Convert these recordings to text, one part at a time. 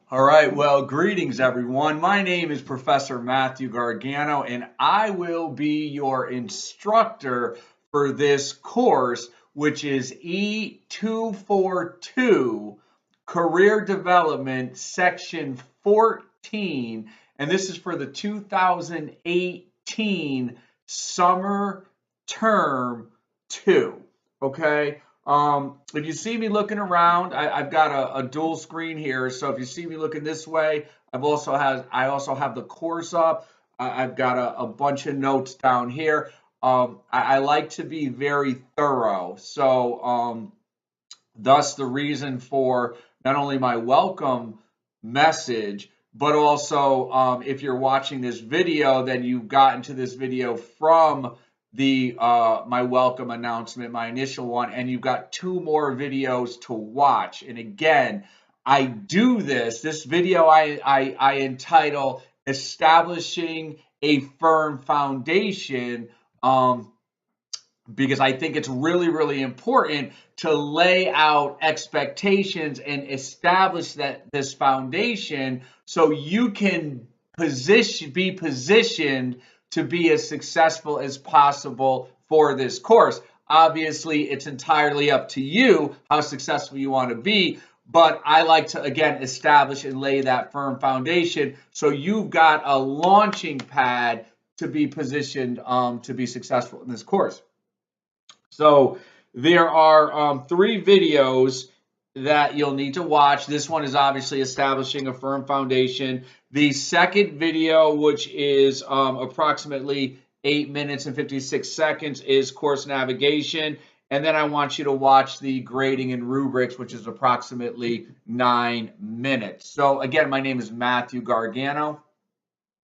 All right, well, greetings everyone. My name is Professor Matthew Gargano, and I will be your instructor for this course, which is E242 Career Development Section 14. And this is for the 2018 Summer Term 2. Okay. If you see me looking around, I've got a dual screen here. So if you see me looking this way, I also have the course up. I've got a bunch of notes down here. I like to be very thorough. So thus the reason for not only my welcome message, but also if you're watching this video, then you've gotten to this video from the my welcome announcement, my initial one, and you've got two more videos to watch. And again, I do this video I entitle Establishing a Firm Foundation, because I think it's really, really important to lay out expectations and establish this foundation so you can be positioned to be as successful as possible for this course. Obviously, it's entirely up to you how successful you want to be, but I like to, again, establish and lay that firm foundation so you've got a launching pad to be positioned to be successful in this course. So there are three videos that you'll need to watch. This one is obviously establishing a firm foundation. The second video, which is approximately 8 minutes and 56 seconds, is course navigation. And then I want you to watch the grading and rubrics, which is approximately 9 minutes. So again, my name is Matthew Gargano,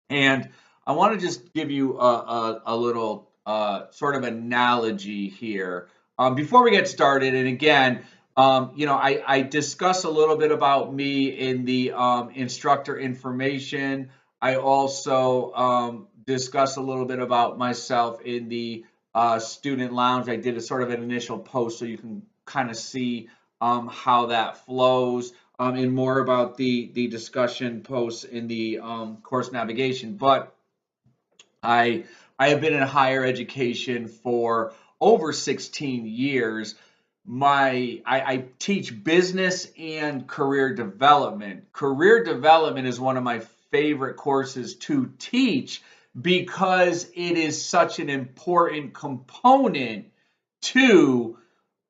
and I want to just give you a little sort of analogy here before we get started. And again, I discuss a little bit about me in the instructor information. I also discuss a little bit about myself in the student lounge. I did a sort of an initial post so you can kind of see how that flows, and more about the discussion posts in the course navigation. But I have been in higher education for over 16 years. I teach business and career development. Career development is one of my favorite courses to teach because it is such an important component to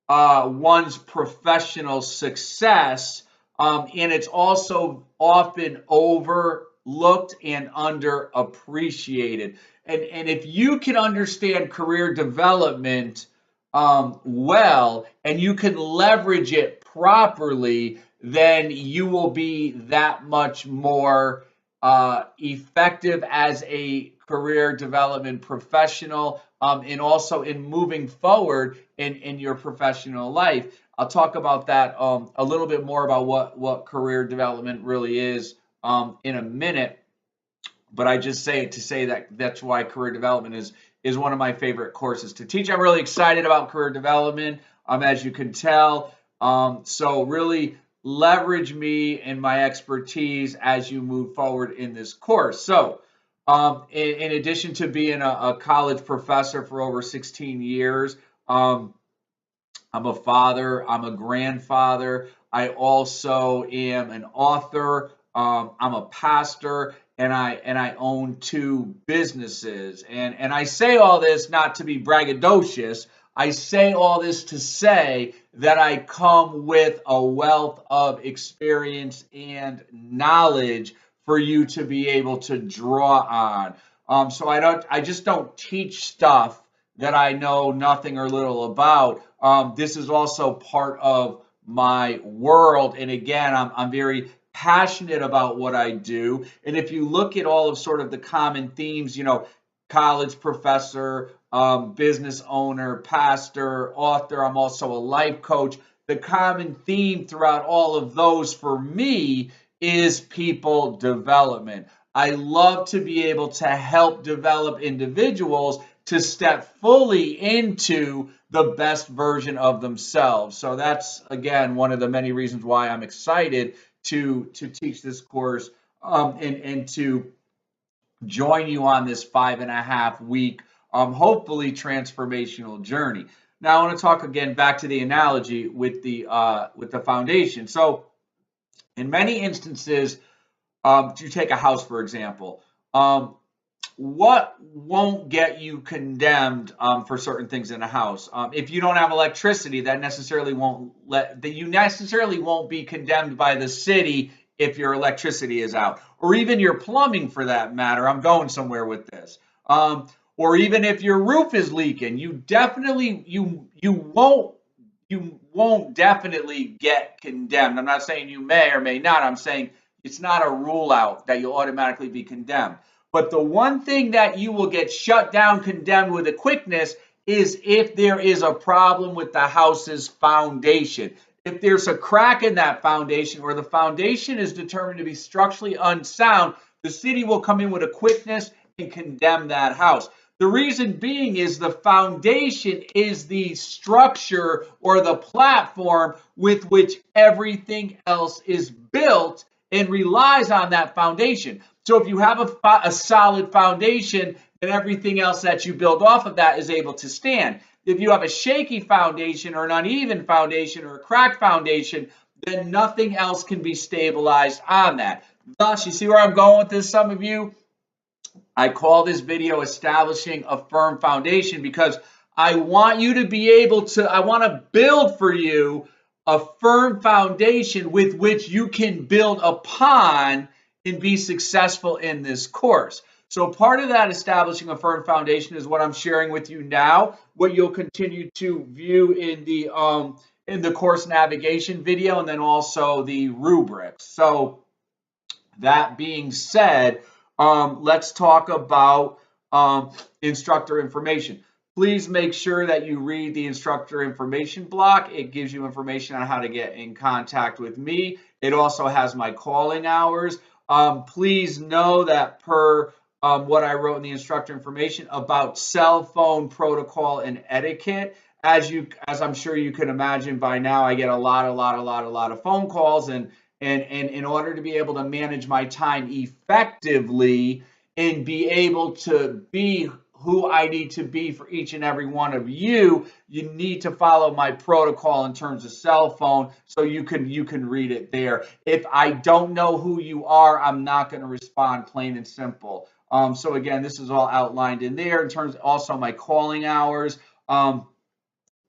one's professional success, and it's also often overlooked and underappreciated. And if you can understand career development well, and you can leverage it properly, then you will be that much more effective as a career development professional, and also in moving forward in your professional life. I'll talk about that a little bit more about what career development really is in a minute. But I just say it to say that that's why career development is one of my favorite courses to teach. I'm really excited about career development, as you can tell. So really leverage me and my expertise as you move forward in this course. So in addition to being a college professor for over 16 years, I'm a father, I'm a grandfather. I also am an author. I'm a pastor, and I own two businesses. And I say all this not to be braggadocious. I say all this to say that I come with a wealth of experience and knowledge for you to be able to draw on. So I just don't teach stuff that I know nothing or little about. This is also part of my world, and again, I'm very passionate about what I do. And if you look at all of sort of the common themes, college professor, business owner, pastor, author, I'm also a life coach. The common theme throughout all of those for me is people development. I love to be able to help develop individuals to step fully into the best version of themselves. So that's, again, one of the many reasons why I'm excited to teach this course, and to join you on this 5.5 week, hopefully transformational journey. Now, I want to talk again back to the analogy with the foundation. So, in many instances, you take a house for example. What won't get you condemned for certain things in a house? If you don't have electricity, that you necessarily won't be condemned by the city if your electricity is out, or even your plumbing for that matter. I'm going somewhere with this. Or even if your roof is leaking, you won't definitely get condemned. I'm not saying you may or may not. I'm saying it's not a rule out that you'll automatically be condemned. But the one thing that you will get shut down, condemned with a quickness is if there is a problem with the house's foundation. If there's a crack in that foundation, or the foundation is determined to be structurally unsound, the city will come in with a quickness and condemn that house. The reason being is the foundation is the structure or the platform with which everything else is built and relies on that foundation. So if you have a solid foundation, then everything else that you build off of that is able to stand. If you have a shaky foundation or an uneven foundation or a cracked foundation, then nothing else can be stabilized on that. Thus, you see where I'm going with this, some of you? I call this video Establishing a Firm Foundation because I want you to be able to, I want to build for you a firm foundation with which you can build upon and be successful in this course. So part of that establishing a firm foundation is what I'm sharing with you now, what you'll continue to view in the course navigation video, and then also the rubrics. So that being said, let's talk about instructor information. Please make sure that you read the instructor information block. It gives you information on how to get in contact with me. It also has my calling hours. Please know that per what I wrote in the instructor information about cell phone protocol and etiquette, as I'm sure you can imagine by now, I get a lot of phone calls, and in order to be able to manage my time effectively and be able to be who I need to be for each and every one of you, you need to follow my protocol in terms of cell phone, so you can read it there. If I don't know who you are, I'm not going to respond, plain and simple. So again, this is all outlined in there in terms of also my calling hours. And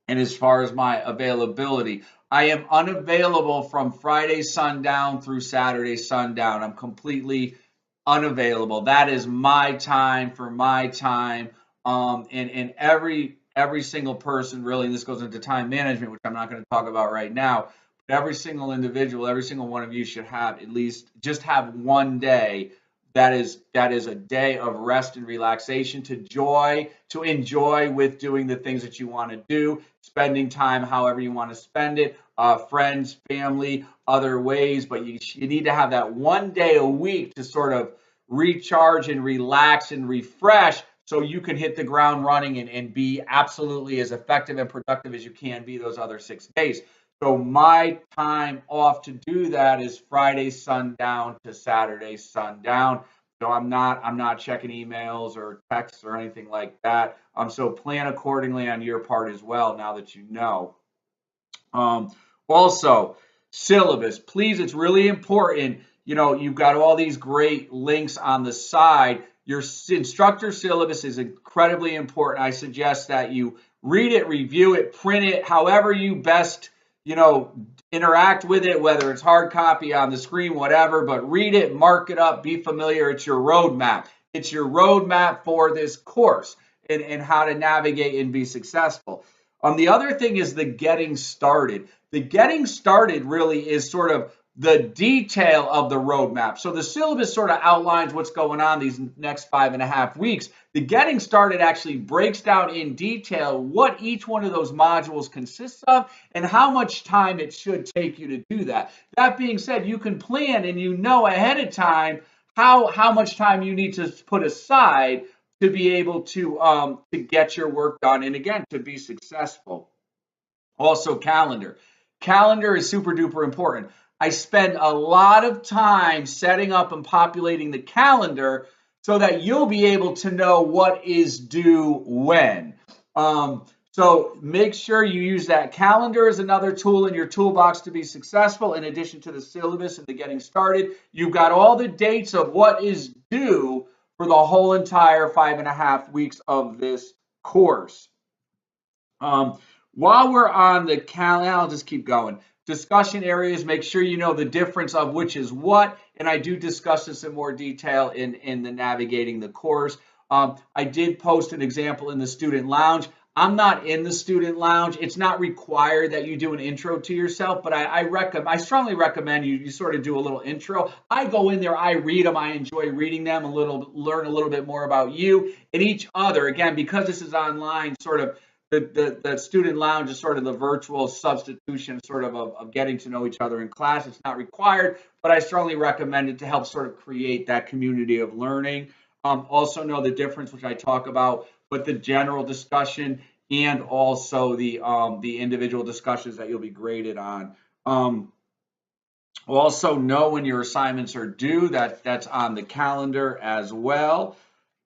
as far as my availability, I am unavailable from Friday sundown through Saturday sundown. I'm completely unavailable. That is my time for my time. And every single person really, and this goes into time management, which I'm not going to talk about right now, but every single individual, every single one of you should have at least just have one day that is a day of rest and relaxation to enjoy with doing the things that you want to do, spending time however you want to spend it, friends, family, other ways. But you need to have that one day a week to sort of recharge and relax and refresh, so you can hit the ground running and be absolutely as effective and productive as you can be those other 6 days. So my time off to do that is Friday sundown to Saturday sundown. So I'm not checking emails or texts or anything like that. So plan accordingly on your part as well, now that you know. Also, syllabus, please, it's really important. You know, you've got all these great links on the side. Your instructor syllabus is incredibly important. I suggest that you read it, review it, print it, however you best, interact with it, whether it's hard copy on the screen, whatever, but read it, mark it up, be familiar. It's your roadmap. It's your roadmap for this course and how to navigate and be successful. The other thing is the getting started. The getting started really is sort of the detail of the roadmap. So the syllabus sort of outlines what's going on these next 5.5 weeks. The getting started actually breaks down in detail what each one of those modules consists of and how much time it should take you to do that. That being said, you can plan and ahead of time how much time you need to put aside to be able to get your work done and again to be successful. Also, calendar. Calendar is super duper important. I spend a lot of time setting up and populating the calendar so that you'll be able to know what is due when. So make sure you use that. Calendar is another tool in your toolbox to be successful. In addition to the syllabus and the getting started, you've got all the dates of what is due for the whole entire 5.5 weeks of this course. While we're on the calendar, I'll just keep going. Discussion areas, make sure you know the difference of which is what, and I do discuss this in more detail in the navigating the course. I did post an example in the student lounge. I'm not in the student lounge. It's not required that you do an intro to yourself, but I strongly recommend you sort of do a little intro. I go in there, I read them, I enjoy reading them, learn a little bit more about you and each other. Again, because this is online, sort of the student lounge is sort of the virtual substitution sort of getting to know each other in class. It's not required, but I strongly recommend it to help sort of create that community of learning. Also know the difference, which I talk about, but the general discussion and also the individual discussions that you'll be graded on. Also know when your assignments are due. That's on the calendar as well.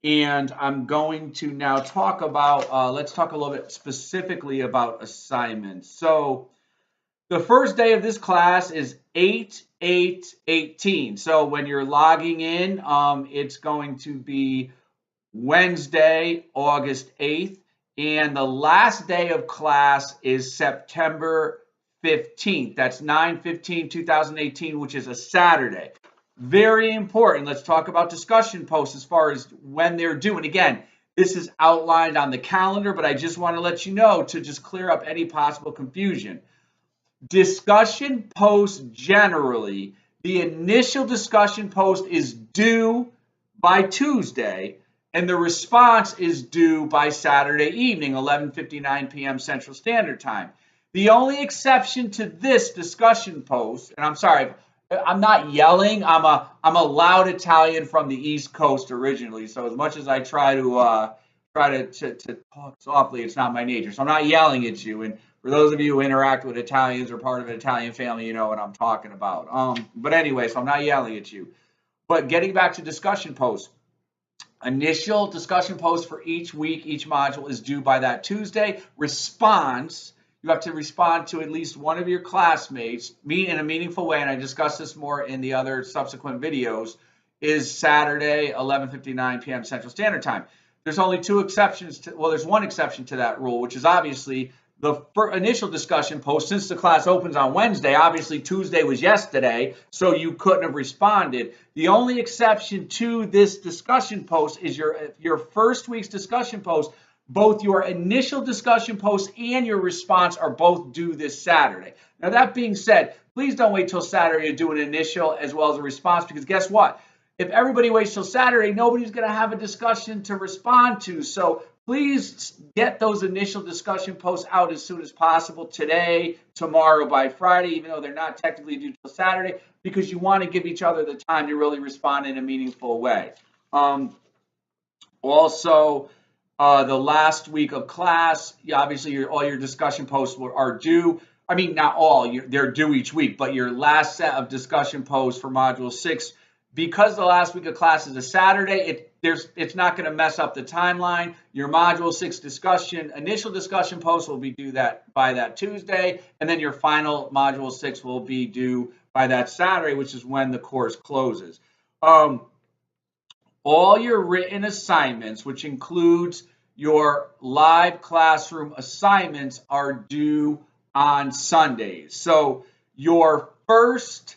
And I'm going to now talk about, let's talk a little bit specifically about assignments. So the first day of this class is 8/8/18. So when you're logging in, it's going to be Wednesday, August 8th. And the last day of class is September 15th. That's 9/15/2018, which is a Saturday. Very important. Let's talk about discussion posts as far as when they're due. And again, this is outlined on the calendar, but I just want to let you know to just clear up any possible confusion. Discussion posts generally, the initial discussion post is due by Tuesday, and the response is due by Saturday evening, 11:59 p.m. Central Standard Time. The only exception to this discussion post, and I'm sorry, I'm not yelling. I'm a loud Italian from the East Coast originally. So as much as I try to talk softly, it's not my nature. So I'm not yelling at you. And for those of you who interact with Italians or part of an Italian family, you know what I'm talking about. But anyway, so I'm not yelling at you. But getting back to discussion posts. Initial discussion post for each week, each module is due by that Tuesday. Response. You have to respond to at least one of your classmates, meet in a meaningful way, and I discuss this more in the other subsequent videos, is Saturday, 11:59 p.m. Central Standard Time. There's only two exceptions there's one exception to that rule, which is obviously the initial discussion post. Since the class opens on Wednesday, obviously Tuesday was yesterday, so you couldn't have responded. The only exception to this discussion post is your first week's discussion post. Both your initial discussion post and your response are both due this Saturday. Now, that being said, please don't wait till Saturday to do an initial as well as a response, because guess what? If everybody waits till Saturday, nobody's going to have a discussion to respond to. So please get those initial discussion posts out as soon as possible today, tomorrow, by Friday, even though they're not technically due till Saturday, because you want to give each other the time to really respond in a meaningful way. Also, the last week of class, obviously all your discussion posts are due. I mean, not all, they're due each week, but your last set of discussion posts for Module 6, because the last week of class is a Saturday, it's not going to mess up the timeline. Your Module 6 initial discussion post will be due by that Tuesday, and then your final Module 6 will be due by that Saturday, which is when the course closes. All your written assignments, which includes your live classroom assignments, are due on Sundays. So your first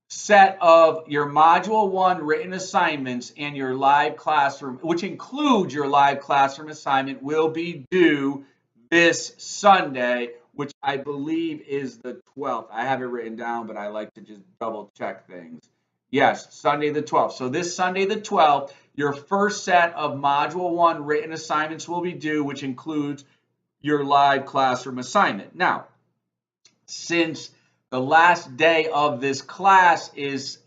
set of your Module 1 written assignments and your live classroom, which includes your live classroom assignment, will be due this Sunday, which I believe is the 12th. I have it written down, but I like to just double check things. Yes, Sunday the 12th. So this Sunday the 12th, your first set of Module 1 written assignments will be due, which includes your live classroom assignment. Now, since the last day of this class is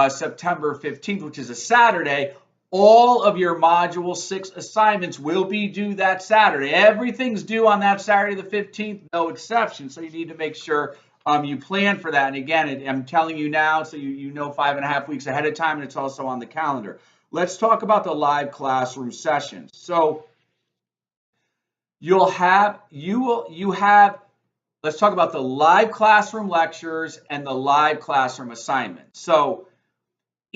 September 15th, which is a Saturday, all of your Module 6 assignments will be due that Saturday. Everything's due on that Saturday the 15th, no exception. So you need to make sure you plan for that. And again, I'm telling you now, so you know 5.5 weeks ahead of time, and it's also on the calendar. Let's talk about the live classroom sessions. So let's talk about the live classroom lectures and the live classroom assignments. So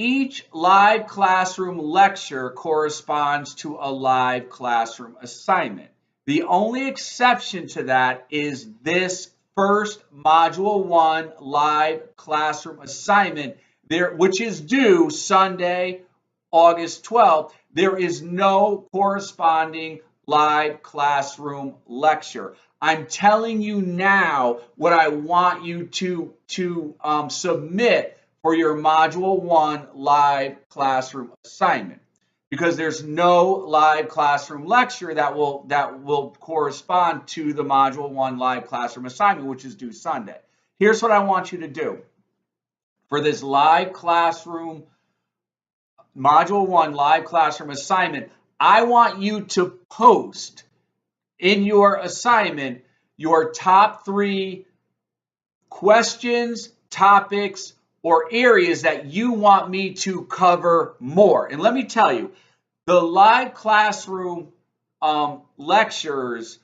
each live classroom lecture corresponds to a live classroom assignment. The only exception to that is this first Module 1 live classroom assignment, which is due Sunday, August 12th. There is no corresponding live classroom lecture. I'm telling you now what I want you to submit for your Module 1 live classroom assignment, because there's no live classroom lecture that will correspond to the Module 1 live classroom assignment, which is due Sunday. Here's what I want you to do. For this live classroom, Module 1 live classroom assignment, I want you to post in your assignment your top 3 questions, topics, or areas that you want me to cover more. And let me tell you, the live classroom lectures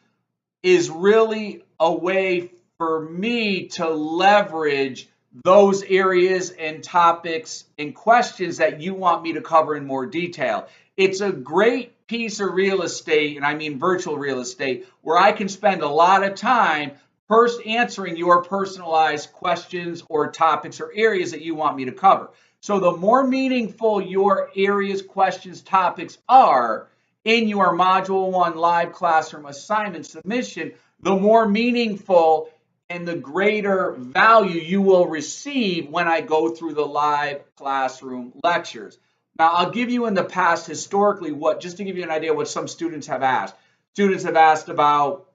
is really a way for me to leverage those areas and topics and questions that you want me to cover in more detail. It's a great piece of real estate, and I mean virtual real estate, where I can spend a lot of time first answering your personalized questions or topics or areas that you want me to cover. So the more meaningful your areas, questions, topics are in your Module 1 live classroom assignment submission, the more meaningful and the greater value you will receive when I go through the live classroom lectures. Now, I'll give you in the past historically just to give you an idea what some students have asked. Students have asked about,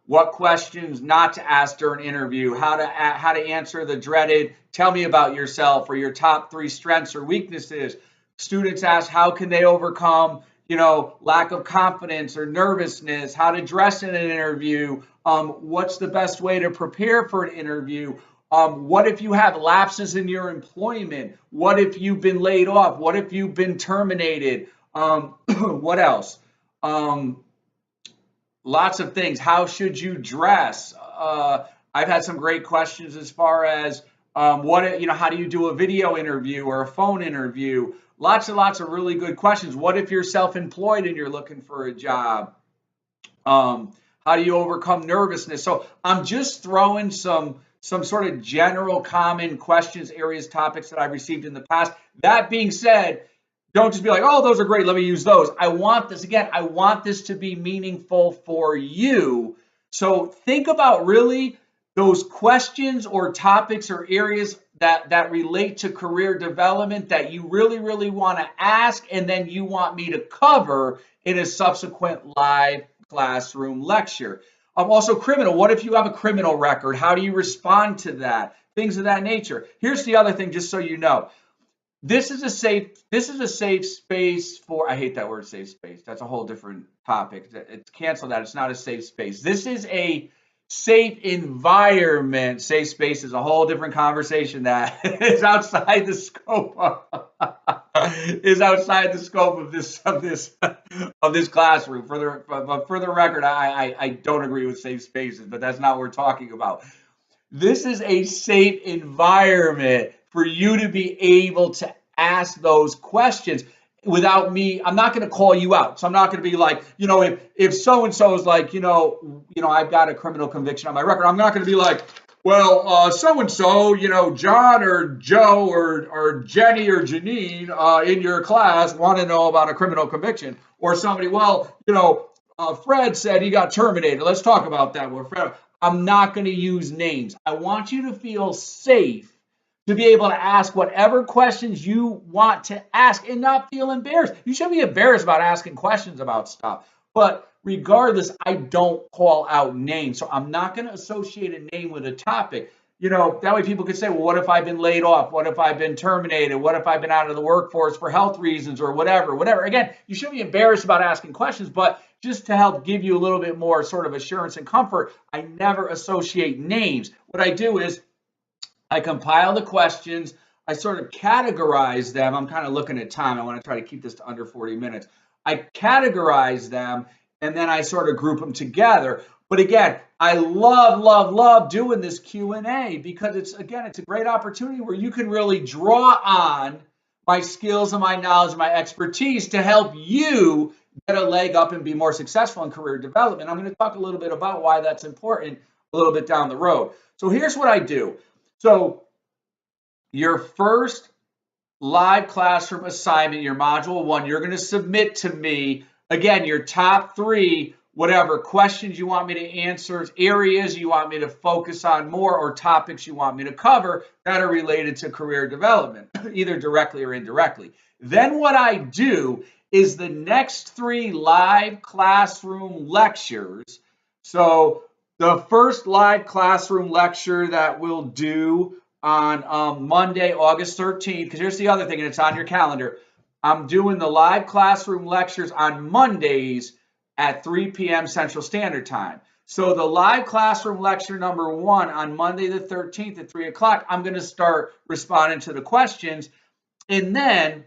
what questions not to ask during an interview, how to answer the dreaded "tell me about yourself" or your top 3 strengths or weaknesses. Students ask how can they overcome, lack of confidence or nervousness, how to dress in an interview, what's the best way to prepare for an interview, what if you have lapses in your employment, what if you've been laid off, what if you've been terminated, what else? Lots of things. How should you dress? I've had some great questions as far as how do you do a video interview or a phone interview? Lots and lots of really good questions. What if you're self-employed and you're looking for a job? How do you overcome nervousness? So I'm just throwing some sort of general common questions, areas, topics that I've received in the past. That being said, don't just be like, oh, those are great, let me use those. I want this to be meaningful for you. So think about really those questions or topics or areas that relate to career development that you really, really want to ask, and then you want me to cover in a subsequent live classroom lecture. Also criminal. What if you have a criminal record? How do you respond to that? Things of that nature. Here's the other thing, just so you know. This is a safe space for, I hate that word, safe space. That's a whole different topic. It's cancel that. It's not a safe space. This is a safe environment. Safe space is a whole different conversation that is outside the scope of this classroom. For the record, I don't agree with safe spaces, but that's not what we're talking about. This is a safe environment for you to be able to ask those questions without me. I'm not going to call you out. So I'm not going to be like, if so-and-so is like, I've got a criminal conviction on my record. I'm not going to be like, well, so-and-so, John or Joe or Jenny or Janine in your class want to know about a criminal conviction. Or somebody, Fred said he got terminated. Let's talk about that. Well, Fred, I'm not going to use names. I want you to feel safe to be able to ask whatever questions you want to ask and not feel embarrassed. You shouldn't be embarrassed about asking questions about stuff. But regardless, I don't call out names. So I'm not going to associate a name with a topic. you know, that way people could say, well, what if I've been laid off? What if I've been terminated? What if I've been out of the workforce for health reasons or whatever? Again, you shouldn't be embarrassed about asking questions, but just to help give you a little bit more sort of assurance and comfort, I never associate names. What I do is I compile the questions, I sort of categorize them. I'm kind of looking at time. I want to try to keep this to under 40 minutes. I categorize them and then I sort of group them together. But again, I love doing this Q&A because it's a great opportunity where you can really draw on my skills and my knowledge and my expertise to help you get a leg up and be more successful in career development. I'm going to talk a little bit about why that's important a little bit down the road. So here's what I do. So your first live classroom assignment, your module 1, you're going to submit to me, again, your top 3, whatever questions you want me to answer, areas you want me to focus on more, or topics you want me to cover that are related to career development, either directly or indirectly. Then what I do is the next 3 live classroom lectures. So the first live classroom lecture that we'll do on Monday, August 13th, because here's the other thing, and it's on your calendar. I'm doing the live classroom lectures on Mondays at 3 p.m. Central Standard Time. So the live classroom lecture number 1 on Monday the 13th at 3 o'clock, I'm going to start responding to the questions. And then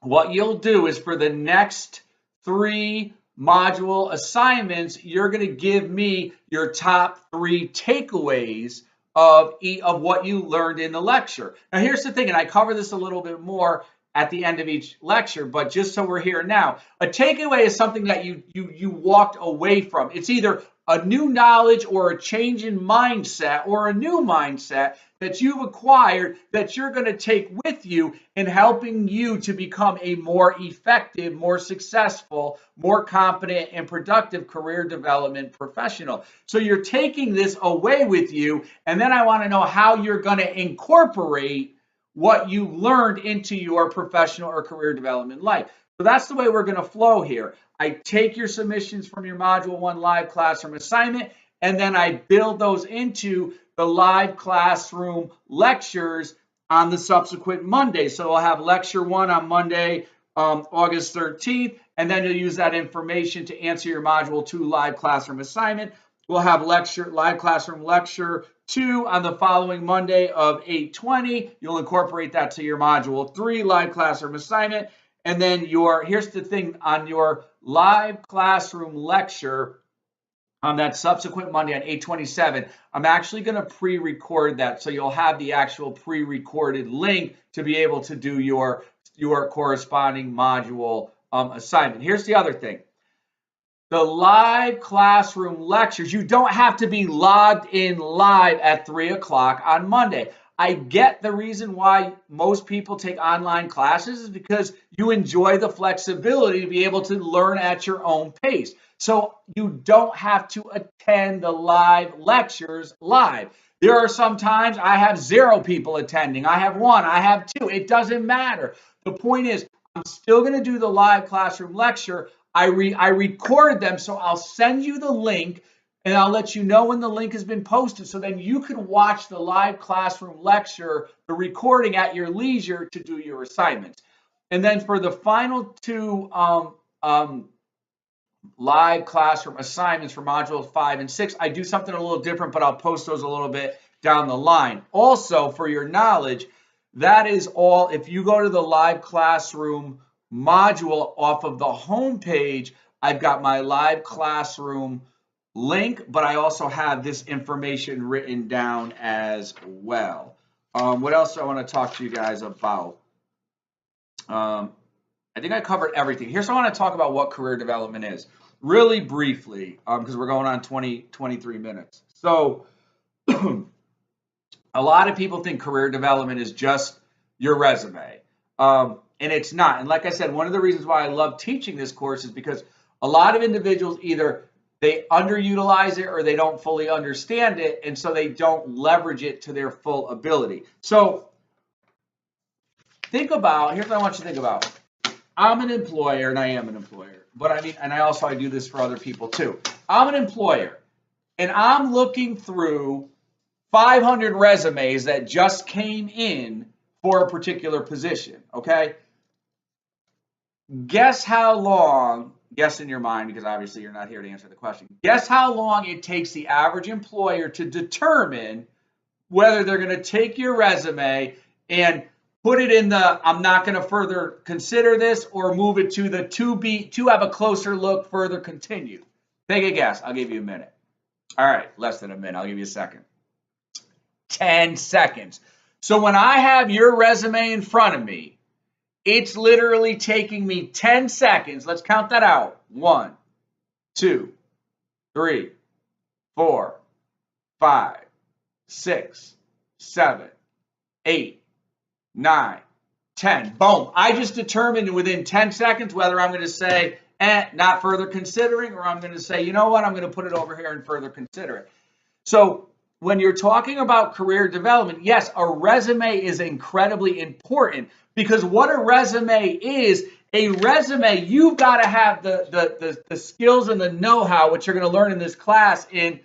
what you'll do is for the next 3 module assignments, you're going to give me your top 3 takeaways of what you learned in the lecture. Now, here's the thing, and I cover this a little bit more at the end of each lecture, but just so we're here now, a takeaway is something that you walked away from. It's either a new knowledge or a change in mindset or a new mindset that you've acquired that you're going to take with you in helping you to become a more effective, more successful, more competent and productive career development professional. So you're taking this away with you, and then I want to know how you're going to incorporate what you learned into your professional or career development life. So that's the way we're going to flow here. I take your submissions from your Module 1 live classroom assignment, and then I build those into the live classroom lectures on the subsequent Monday. So I'll have lecture 1 on Monday, August 13th, and then you'll use that information to answer your Module 2 live classroom assignment. We'll have live classroom lecture 2 on the following Monday of 8/20. You'll incorporate that to your Module 3 live classroom assignment. And then here's the thing, on your live classroom lecture on that subsequent Monday on 8/27, I'm actually going to pre-record that. So you'll have the actual pre-recorded link to be able to do your corresponding module assignment. Here's the other thing. The live classroom lectures, you don't have to be logged in live at 3 o'clock on Monday. I get the reason why most people take online classes is because you enjoy the flexibility to be able to learn at your own pace. So you don't have to attend the live lectures live. There are some times I have 0 people attending. I have 1, I have 2. It doesn't matter. The point is, I'm still going to do the live classroom lecture. I record them, so I'll send you the link, and I'll let you know when the link has been posted, so then you can watch the live classroom lecture, the recording at your leisure to do your assignments. And then for the final 2 live classroom assignments for modules 5 and 6, I do something a little different, but I'll post those a little bit down the line. Also, for your knowledge, that is all. If you go to the live classroom module off of the home page, I've got my live classroom link, but I also have this information written down as well. What else do I want to talk to you guys about? I think I covered everything. Here's what I want to talk about what career development is, really briefly, because we're going on 23 minutes. So a lot of people think career development is just your resume. And it's not. And like I said, one of the reasons why I love teaching this course is because a lot of individuals either they underutilize it or they don't fully understand it, and so they don't leverage it to their full ability. So think about, here's what I want you to think about. I'm an employer, and I am an employer, but I mean, and I do this for other people too. I'm an employer, and I'm looking through 500 resumes that just came in for a particular position, okay? Guess how long, guess in your mind, because obviously you're not here to answer the question, guess how long it takes the average employer to determine whether they're going to take your resume and put it in the I'm not going to further consider this, or move it to the to have a closer look, further continue. Take a guess. I'll give you a minute. All right, less than a minute. I'll give you a second. 10 seconds. So when I have your resume in front of me, it's literally taking me 10 seconds. Let's count that out. 1, 2, 3, 4, 5, 6, 7, 8, 9, 10. Boom. I just determined within 10 seconds whether I'm going to say, not further considering, or I'm going to say, you know what, I'm going to put it over here and further consider it. So when you're talking about career development, yes, a resume is incredibly important, because what a resume is, you've got to have the skills and the know-how, which you're going to learn in this class, in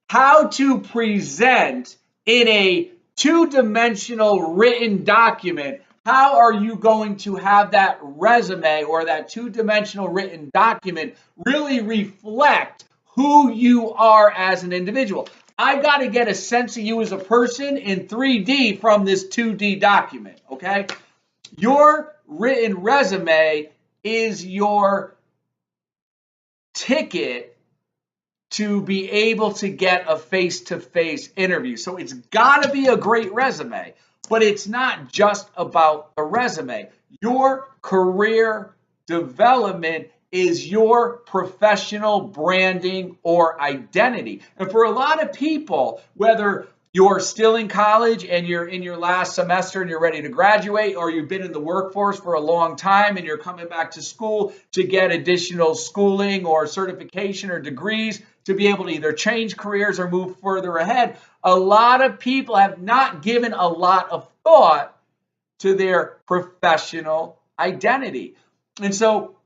how to present in a two-dimensional written document. How are you going to have that resume or that two-dimensional written document really reflect who you are as an individual? I've got to get a sense of you as a person in 3D from this 2D document, okay? Your written resume is your ticket to be able to get a face-to-face interview. So it's got to be a great resume, but it's not just about the resume. Your career development is your professional branding or identity. And for a lot of people, whether you're still in college and you're in your last semester and you're ready to graduate, or you've been in the workforce for a long time and you're coming back to school to get additional schooling or certification or degrees to be able to either change careers or move further ahead, a lot of people have not given a lot of thought to their professional identity. And so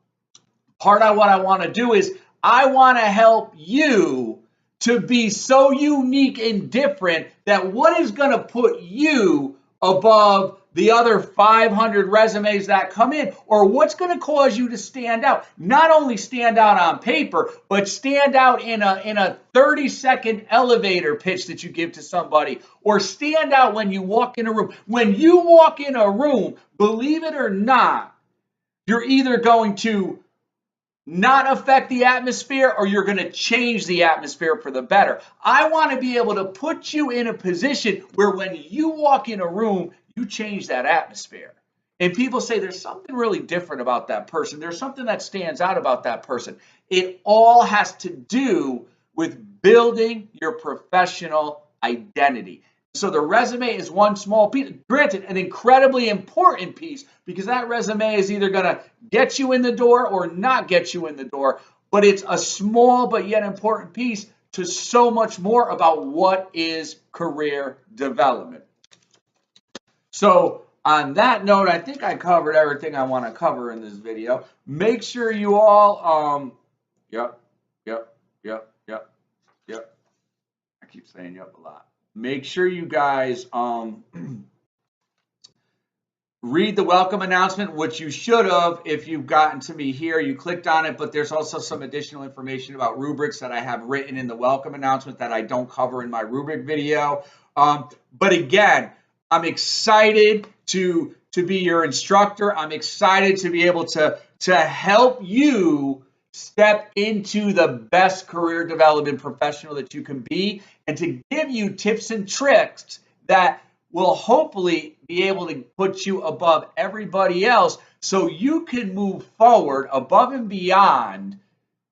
part of what I want to do is I want to help you to be so unique and different that what is going to put you above the other 500 resumes that come in, or what's going to cause you to stand out. Not only stand out on paper, but stand out in a 30-second elevator pitch that you give to somebody, or stand out when you walk in a room. When you walk in a room, believe it or not, you're either going to not affect the atmosphere, or you're going to change the atmosphere for the better. I want to be able to put you in a position where when you walk in a room, you change that atmosphere. And people say there's something really different about that person. There's something that stands out about that person. It all has to do with building your professional identity. So the resume is one small piece, granted, an incredibly important piece, because that resume is either going to get you in the door or not get you in the door, but it's a small but yet important piece to so much more about what is career development. So on that note, I think I covered everything I want to cover in this video. Make sure you all, yep. I keep saying yep a lot. Make sure you guys read the welcome announcement, which you should have if you've gotten to me here. You clicked on it, but there's also some additional information about rubrics that I have written in the welcome announcement that I don't cover in my rubric video. But again, I'm excited to be your instructor. I'm excited to be able to help you step into the best career development professional that you can be, and to give you tips and tricks that will hopefully be able to put you above everybody else, so you can move forward above and beyond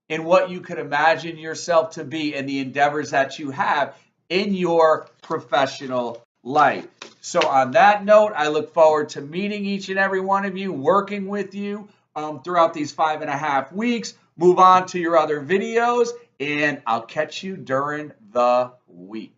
in what you could imagine yourself to be and the endeavors that you have in your professional life. So on that note, I look forward to meeting each and every one of you, working with you throughout these 5.5 weeks. Move on to your other videos, and I'll catch you during the week.